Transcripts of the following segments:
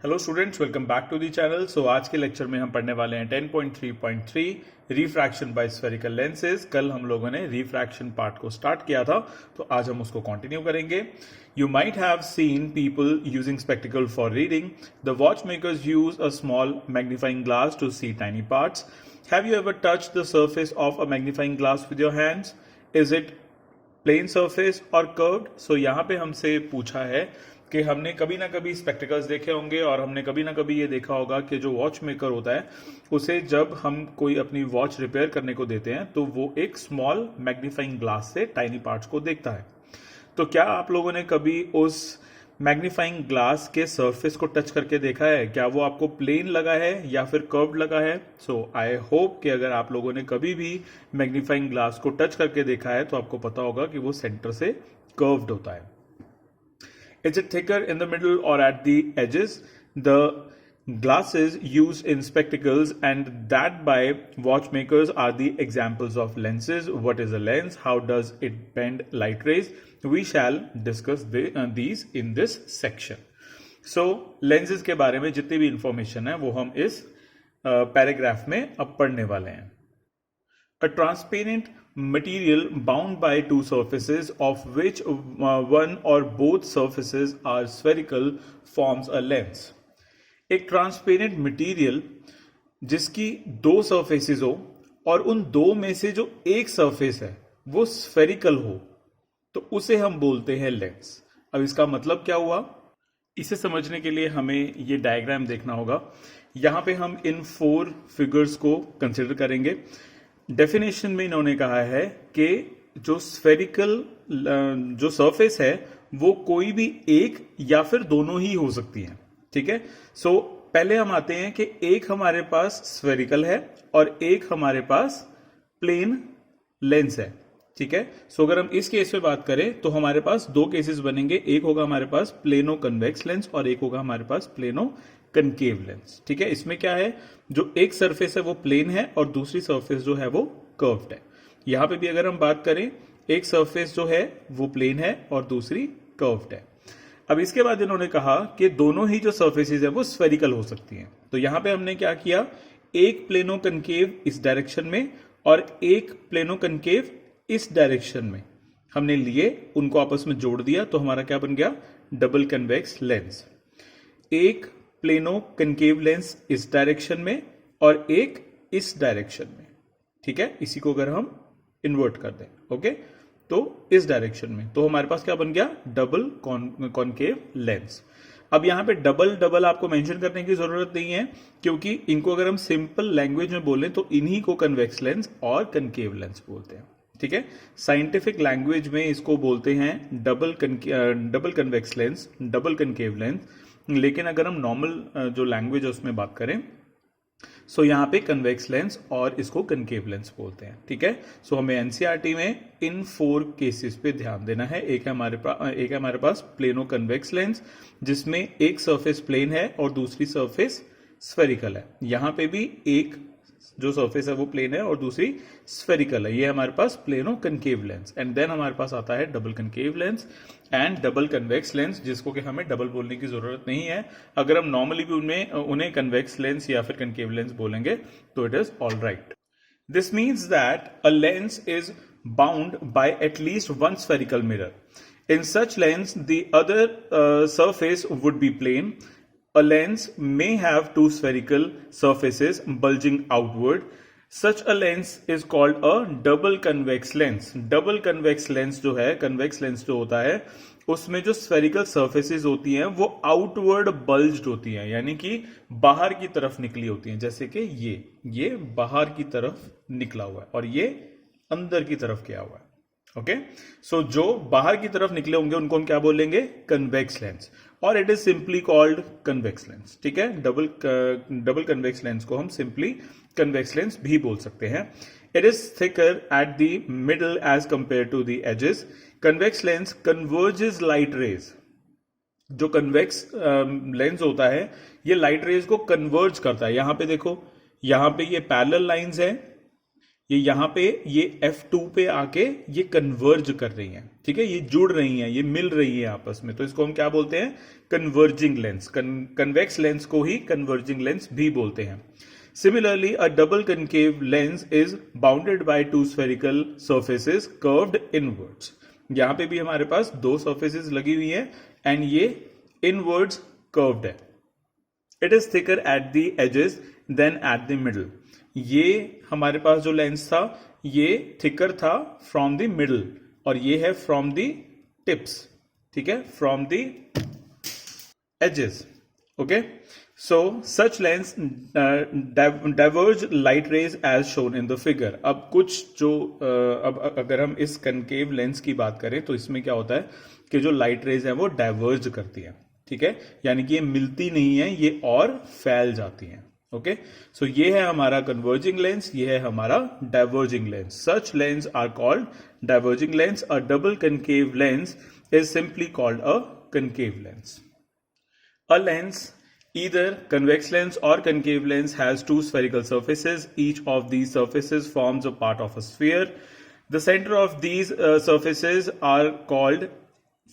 Hello students, welcome back to the channel. So आज के lecture में हम पढ़ने वाले हैं 10.3.3 रिफ्रैक्शन बाय स्फेरिकल लेंसेज। कल हम लोगों ने रिफ्रैक्शन पार्ट को स्टार्ट किया था, तो आज हम उसको कंटिन्यू करेंगे। You might have seen people using spectacle for reading. The watchmakers use a small magnifying glass to see tiny parts. Have you ever touched the surface of a magnifying glass with your hands? Is it plain surface और curved? So यहाँ पे हमसे पूछा है कि हमने कभी ना कभी स्पेक्टिकल्स देखे होंगे और हमने कभी ना कभी ये देखा होगा कि जो वॉच मेकर होता है उसे जब हम कोई अपनी वॉच रिपेयर करने को देते हैं तो वो एक स्मॉल मैग्नीफाइंग ग्लास से टाइनी पार्ट्स को देखता है। तो क्या आप लोगों ने कभी उस मैग्नीफाइंग ग्लास के सरफेस को टच करके देखा है? क्या वो आपको प्लेन लगा है या फिर कर्व्ड लगा है? सो आई होप कि अगर आप लोगों ने कभी भी मैग्नीफाइंग ग्लास को टच करके देखा है तो आपको पता होगा कि वो सेंटर से कर्व्ड होता है। Is it thicker in the middle or at the edges? The glasses used in spectacles and that by watchmakers are the examples of lenses. What is a lens? How does it bend light rays? We shall discuss these in this section. So lenses के बारे में जितनी भी information है वो हम इस paragraph में अब पढ़ने वाले हैं। A transparent material bound by two surfaces of which one or both surfaces are spherical forms a lens. एक ट्रांसपेरेंट मटेरियल जिसकी दो सरफेसेस हो और उन दो में से जो एक सरफेस है वो स्फेरिकल हो तो उसे हम बोलते हैं लेंस। अब इसका मतलब क्या हुआ, इसे समझने के लिए हमें ये डायग्राम देखना होगा। यहां पे हम इन 4 फिगर्स को कंसिडर करेंगे। डेफिनेशन में इन्होंने कहा है कि जो स्फेरिकल जो सरफेस है वो कोई भी एक या फिर दोनों ही हो सकती है। ठीक है, सो पहले हम आते हैं कि एक हमारे पास स्फेरिकल है और एक हमारे पास प्लेन लेंस है। ठीक है, सो अगर हम इस केस में बात करें तो हमारे पास दो केसेस बनेंगे। एक होगा हमारे पास प्लेनो कन्वेक्स लेंस और एक होगा हमारे पास प्लेनो कनकेव लेंस। ठीक है, इसमें क्या है, जो एक सरफेस है वो प्लेन है और दूसरी सरफेस जो है वो कर्व्ड है। यहां पे भी अगर हम बात करें, एक सरफेस जो है वो प्लेन है और दूसरी कर्व्ड है। अब इसके बाद इन्होंने कहा कि दोनों ही जो सरफेसेस है वो स्फेरिकल हो सकती हैं। तो यहां पे हमने क्या किया, एक प्लेनो कनकेव इस डायरेक्शन में और एक प्लेनो कनकेव इस डायरेक्शन में हमने लिए, उनको आपस में जोड़ दिया तो हमारा क्या बन गया, डबल कन्वेक्स लेंस। एक प्लेनो कनकेव लेंस इस डायरेक्शन में और एक इस डायरेक्शन में। ठीक है, इसी को अगर हम इन्वर्ट कर दें, ओके, तो इस डायरेक्शन में, तो हमारे पास क्या बन गया, डबल कॉनकेव लेंस। अब यहां पे डबल डबल आपको मेंशन करने की जरूरत नहीं है, क्योंकि इनको अगर हम सिंपल लैंग्वेज में बोलें तो इन्हीं को कन्वेक्स लेंस और कनकेव लेंस बोलते हैं। ठीक है, साइंटिफिक लैंग्वेज में इसको बोलते हैं double convex lens, double concave lens. लेकिन अगर हम नॉर्मल जो लैंग्वेज है उसमें बात करें, सो यहां पे कन्वेक्स लेंस और इसको कनकेव लेंस बोलते हैं। ठीक है, सो हमें एनसीईआरटी में इन 4 केसेस पे ध्यान देना है। एक है हमारे पास प्लेनो कन्वेक्स लेंस जिसमें एक सरफेस प्लेन है और दूसरी सरफेस स्फेरिकल है। यहां पे भी एक जो सरफेस है वो प्लेन है और दूसरी स्फेरिकल है। ये हमारे पास plano concave lens. And then हमारे पास आता है double concave lens and double convex lens, जिसको कि हमें डबल बोलने की जरूरत नहीं है। अगर हम नॉर्मली भी उन्हें कन्वेक्स लेंस या फिर कनकेव लेंस बोलेंगे तो it is all right. This means that a lens is bound by at least one spherical mirror. In such lens the other surface would be plane. A lens may have two spherical surfaces bulging outward. Such a lens is called a double convex lens. Double convex lens जो है, convex lens जो होता है, उसमें जो spherical surfaces होती हैं वो outward bulged होती हैं, यानी कि बाहर की तरफ निकली होती हैं। जैसे कि ये बाहर की तरफ निकला हुआ है और ये अंदर की तरफ गया हुआ है। ओके, सो जो बाहर की तरफ निकले होंगे उनको हम क्या बोलेंगे, कन्वेक्स लेंस, और it is simply called convex lens. ठीक है, डबल कन्वेक्स लेंस को हम सिंपली कन्वेक्स लेंस भी बोल सकते हैं। It is thicker at the middle as compare to the edges. Convex lens converges light rays. जो कन्वेक्स लेंस होता है ये लाइट रेज को कन्वर्ज करता है। यहां पे देखो, यहां पे ये पैरेलल लाइंस है, ये यहाँ पे ये f2 पे आके ये कन्वर्ज कर रही हैं, ठीक है, ये जुड़ रही हैं, ये मिल रही है आपस में, तो इसको हम क्या बोलते हैं, कन्वर्जिंग लेंस। कन्वेक्स लेंस को ही कन्वर्जिंग लेंस भी बोलते हैं। Similarly a double concave lens is bounded by two spherical surfaces curved inwards. यहां पे भी हमारे पास दो सर्फेसेस लगी हुई हैं एंड ये इनवर्ड्स कर्व्ड है। It is thicker at the edges than at the middle. ये हमारे पास जो लेंस था ये थिकर था फ्रॉम द मिडल और ये है फ्रॉम द टिप्स, ठीक है, from the edges. Okay, so such lens diverge light rays as shown in the figure. अब कुछ जो अब अगर हम इस कनकेव लेंस की बात करें तो इसमें क्या होता है कि जो लाइट रेज है वो डाइवर्ज करती है, ठीक है, यानी कि ये मिलती नहीं है, ये और फैल जाती हैं। ओके, सो ये है हमारा कन्वर्जिंग लेंस, ये है हमारा diverging lens. Such lens are called diverging lens. A double concave lens is simply called a concave lens. A lens, either convex lens or concave lens, has two spherical surfaces. Each of these surfaces forms a part of a sphere. The center of these surfaces are called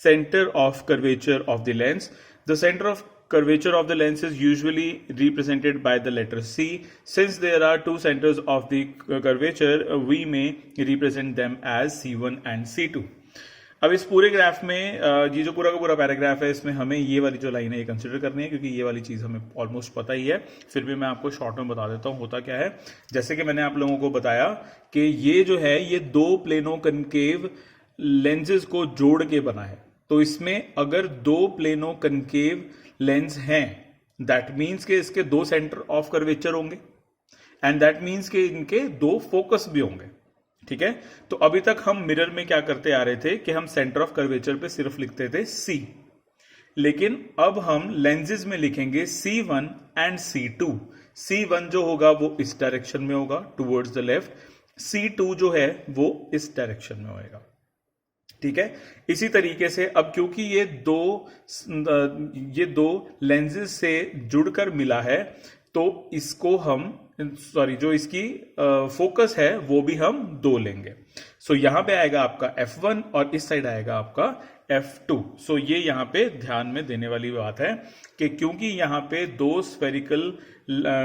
center of curvature of the lens. The center of curvature of the lens is usually represented by the letter C. Since there are two centers of the curvature, we may represent them as C1 and C2. अब इस पूरे graph में ये जो पूरा का पूरा paragraph है इसमें हमें ये वाली जो लाइन है ये कंसिडर करनी है, क्योंकि ये वाली चीज हमें ऑलमोस्ट पता ही है, फिर भी मैं आपको शॉर्ट में बता देता हूँ होता क्या है। जैसे कि मैंने आप लोगों को बताया कि ये जो है ये दो प्लेनो कनकेव लेंसेज को जोड़ के बना है, तो इसमें अगर दो प्लेनो कनकेव लेंस हैं दैट मीन्स के इसके दो सेंटर ऑफ कर्वेचर होंगे एंड दैट मीन्स के इनके दो फोकस भी होंगे, ठीक है। तो अभी तक हम मिरर में क्या करते आ रहे थे कि हम सेंटर ऑफ कर्वेचर पे सिर्फ लिखते थे C, लेकिन अब हम लेंसेज में लिखेंगे C1 एंड C2। C1 जो होगा वो इस डायरेक्शन में होगा टुवर्ड्स द लेफ्ट, C2 जो है वो इस डायरेक्शन में होएगा, ठीक है। इसी तरीके से अब क्योंकि ये दो लेंसेज से जुड़कर मिला है तो इसको हम जो इसकी फोकस है वो भी हम दो लेंगे। सो यहां पे आएगा आपका F1 और इस साइड आएगा आपका F2। सो ये यहां पे ध्यान में देने वाली बात है कि क्योंकि यहां पे दो स्फेरिकल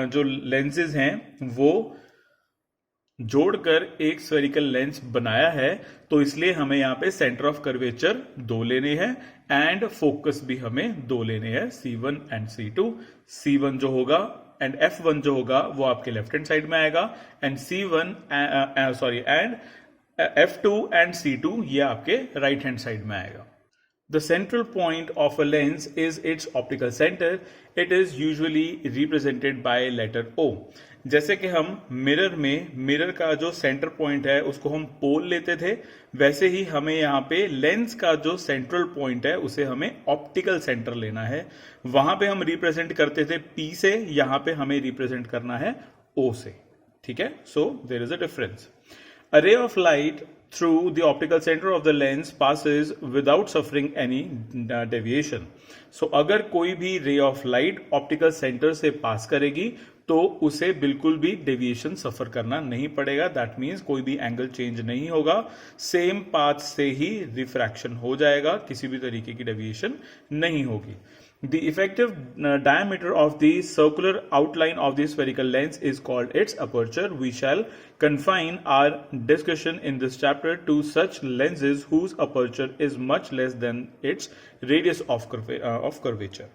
जो लेंसेज हैं वो जोड़कर एक स्फेरिकल लेंस बनाया है, तो इसलिए हमें यहां पे सेंटर ऑफ कर्वेचर दो लेने हैं एंड फोकस भी हमें दो लेने हैं, C1 एंड C2। C1 जो होगा एंड F1 जो होगा वो आपके लेफ्ट हैंड साइड में आएगा एंड F2 एंड C2 ये आपके राइट हैंड साइड में आएगा। The central point of a lens is its optical center. It is usually represented by letter O. जैसे कि हम मिरर का जो सेंटर पॉइंट है उसको हम पोल लेते थे, वैसे ही हमें यहाँ पे लेंस का जो सेंट्रल पॉइंट है उसे हमें ऑप्टिकल सेंटर लेना है। वहां पे हम रिप्रेजेंट करते थे P से, यहाँ पे हमें रिप्रेजेंट करना है O से, ठीक है। So there is a difference. A ray of light through the optical center of the lens passes without suffering any deviation. So अगर कोई भी ray of light optical center से पास करेगी तो उसे बिल्कुल भी डेविएशन सफर करना नहीं पड़ेगा, दैट मीन्स कोई भी एंगल चेंज नहीं होगा, सेम पाथ से ही रिफ्रैक्शन हो जाएगा, किसी भी तरीके की डेविएशन नहीं होगी। The effective diameter of the circular outline of the spherical lens is called its aperture. We shall confine our discussion in this chapter to such lenses whose aperture is much less than its radius of curvature.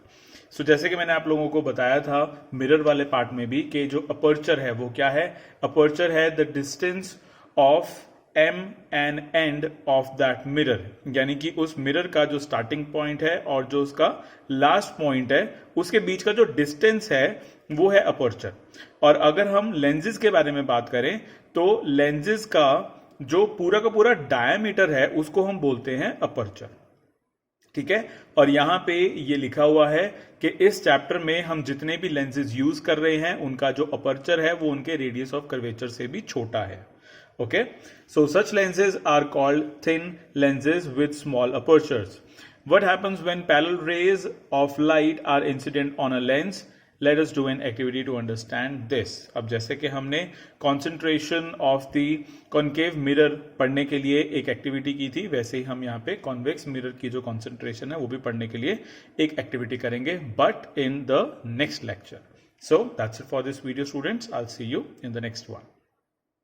So, जैसे कि मैंने आप लोगों को बताया था mirror वाले part में भी कि जो अपर्चर है वो क्या है, अपर्चर है the distance of M and end of that mirror, यानी कि उस मिरर का जो स्टार्टिंग पॉइंट है और जो उसका लास्ट पॉइंट है उसके बीच का जो डिस्टेंस है वो है अपर्चर। और अगर हम लेंसेज के बारे में बात करें तो लेंसेज का जो पूरा का पूरा डायमीटर है उसको हम बोलते हैं अपर्चर, ठीक है। और यहां पे ये लिखा हुआ है कि इस चैप्टर में हम जितने भी लेंसेज यूज कर रहे हैं उनका जो अपर्चर है वो उनके रेडियस ऑफ कर्वेचर से भी छोटा है। Okay, so such lenses are called thin lenses with small apertures. What happens when parallel rays of light are incident on a lens? Let us do an activity to understand this. अब जैसे कि हमने concentration of the concave mirror पढ़ने के लिए एक activity की थी, वैसे ही हम यहाँ पे कॉन्वेक्स मिरर की जो कॉन्सेंट्रेशन है वो भी पढ़ने के लिए एक एक्टिविटी करेंगे, but in the next lecture. So that's it for this video, students. I'll see you in the next one.